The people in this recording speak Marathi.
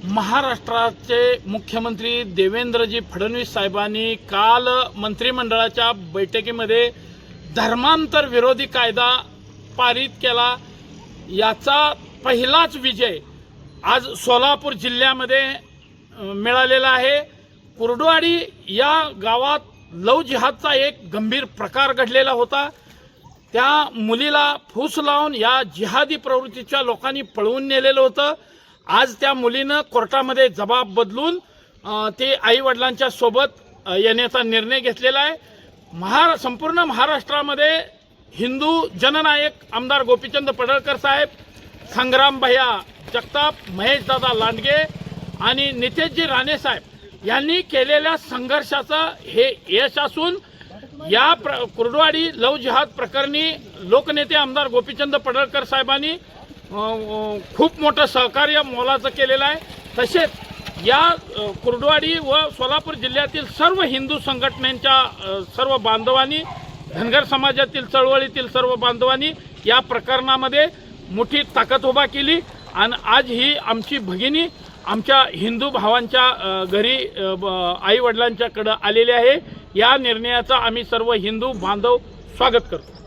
महाराष्ट्राचे मुख्यमंत्री देवेंद्रजी फडणवीस साहेबांनी काल मंत्रिमंडळाच्या बैठकीमध्ये धर्मांतर विरोधी कायदा पारित केला। याचा पहिलाच विजय आज सोलापूर जिल्ह्यामध्ये मिळालेला आहे। कुर्डुवाडी या गावात लव जिहादचा एक गंभीर प्रकार घडलेला होता। त्या मुलीला फूस लावून या जिहादी प्रवृत्तीच्या लोकांनी पळवून नेलेलं होतं। आज त्या मुलीनं कोर्टामध्ये जबाब बदलून ते आई वडिलांच्या सोबत येण्याचा निर्णय घेतलेला आहे। संपूर्ण महाराष्ट्रामध्ये हिंदू जननायक आमदार गोपीचंद पडळकर साहेब, संग्राम भैया जगताप, महेशदादा लांडगे आणि नितेशजी राणे साहेब यांनी केलेल्या संघर्षाचं हे यश असून या कुर्डुवाडी लव जिहाद प्रकरणी लोकनेते आमदार गोपीचंद पडळकर साहेबांनी खूप मोठं सहकार्य मोलाचं केलेलं आहे। तसेच या कुर्डुवाडी व सोलापूर जिल्ह्यातील सर्व हिंदू संघटनांच्या सर्व बांधवांनी, धनगर समाजातील चळवळीतील सर्व बांधवांनी या प्रकरणामध्ये मोठी ताकद उभा केली आणि आज ही आमची भगिनी आमच्या हिंदू भावांच्या घरी आई वडिलांच्याकडे आलेली आहे। या निर्णयाचा आम्ही सर्व हिंदू बांधव स्वागत करतो।